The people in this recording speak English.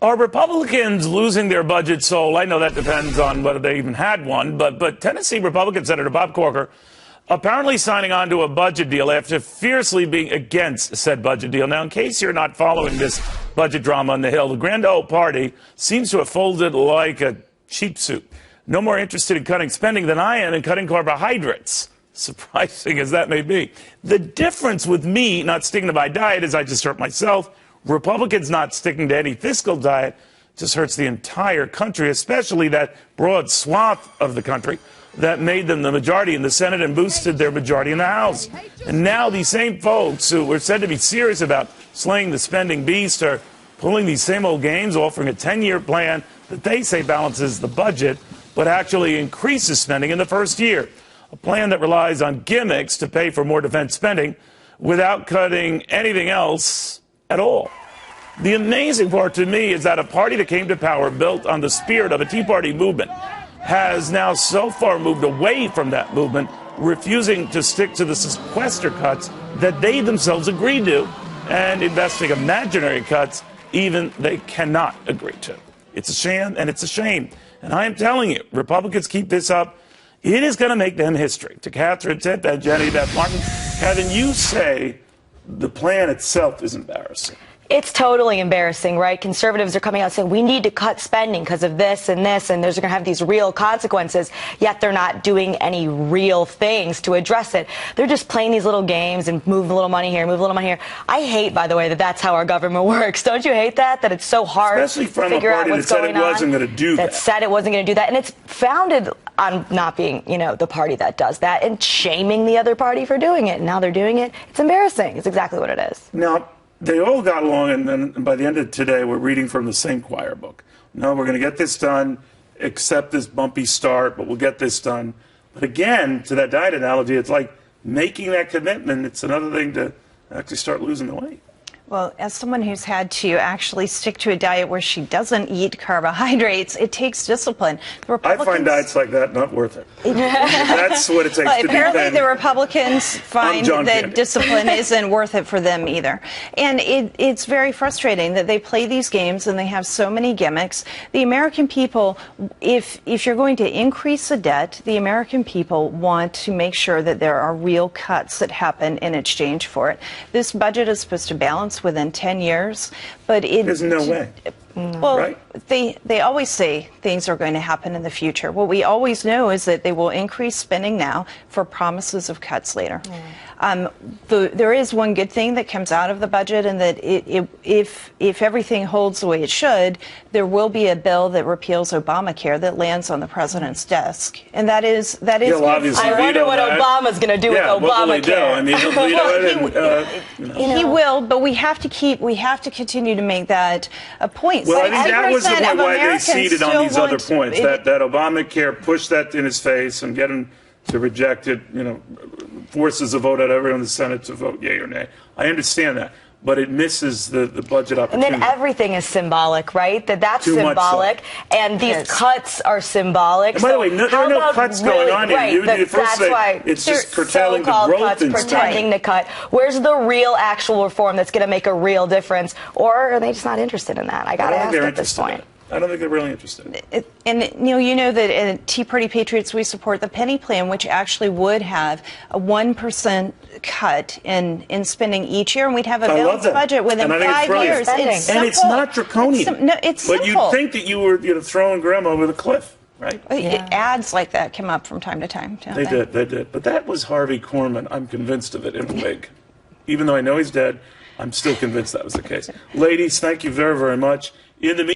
Are Republicans losing their budget soul? I know that depends on whether they even had one, but Tennessee Republican Senator Bob Corker apparently signing on to a budget deal after fiercely being against said budget deal. Now, in case you're not following this budget drama on the Hill, the Grand Old Party seems to have folded like a cheap suit. No more interested in cutting spending than I am in cutting carbohydrates, surprising as that may be. The difference with me not sticking to my diet is I just hurt myself. Republicans not sticking to any fiscal diet just hurts the entire country, especially that broad swath of the country that made them the majority in the Senate and boosted their majority in the House. And now these same folks who were said to be serious about slaying the spending beast are pulling these same old games, offering a 10-year plan that they say balances the budget, but actually increases spending in the first year. A plan that relies on gimmicks to pay for more defense spending without cutting anything else at all. The amazing part to me is that a party that came to power built on the spirit of a Tea Party movement has now so far moved away from that movement, refusing to stick to the sequester cuts that they themselves agreed to and investing imaginary cuts even they cannot agree to. It's a sham and it's a shame. And I am telling you, Republicans keep this up, it is going to make them history. To Katherine Timpf and Beth Martin, Kevin, you say the plan itself is embarrassing. It's totally embarrassing, right? Conservatives are coming out saying we need to cut spending because of this, and there's going to have these real consequences, yet they're not doing any real things to address it. They're just playing these little games and move a little money here, move a little money here. I hate, by the way, that that's how our government works. Don't you hate that? That it's so hard Especially from to figure a party out what's that said going it wasn't going to do that. That said it wasn't going to do that. And it's founded on not being, the party that does that and shaming the other party for doing it. And now they're doing it. It's embarrassing. It's exactly what it is. Now, they all got along, and then by the end of today, we're reading from the same choir book. No, we're going to get this done, accept this bumpy start, but we'll get this done. But again, to that diet analogy, it's like making that commitment. It's another thing to actually start losing the weight. Well, as someone who's had to actually stick to a diet where she doesn't eat carbohydrates, it takes discipline. I find diets like that not worth it. That's what it takes to be apparently thin. the Republicans find that discipline isn't worth it for them either. And it's very frustrating that they play these games and they have so many gimmicks. The American people, if you're going to increase the debt, the American people want to make sure that there are real cuts that happen in exchange for it. This budget is supposed to balance within 10 years, but there's no way. Well, right? they always say things are going to happen in the future. What we always know is that they will increase spending now for promises of cuts later. There is one good thing that comes out of the budget, and that if everything holds the way it should, there will be a bill that repeals Obamacare that lands on the president's desk, and that is. He'll obviously I wonder what Obama's going to do with Obamacare. What will he do? I mean, he'll veto it. He will, but we have to continue to make that a point. Well, I think that was the point why they ceded on these other points. That Obamacare pushed that in his face and get him to reject it, forces a vote out of everyone in the Senate to vote yea or nay. I understand that. But it misses the budget opportunity. And then everything is symbolic, right? That's Too symbolic. much so. And these cuts are symbolic. And by the way, there are no cuts going on here. Right, that's why it's just curtailing the growth cuts, in pretending to cut. Where's the real actual reform that's going to make a real difference? Or are they just not interested in that? I got to ask at this point. I don't think they're really interested. And you know that at Tea Party Patriots we support the penny plan, which actually would have a 1% cut in spending each year, and we'd have a balanced budget within 5 years. It's simple. And it's not draconian. No, it's simple. But you'd think that you were throwing grandma over the cliff, right? Ads like that come up from time to time. They did. But that was Harvey Korman. I'm convinced of it in a wig. Even though I know he's dead, I'm still convinced that was the case. Ladies, thank you very, very much. In the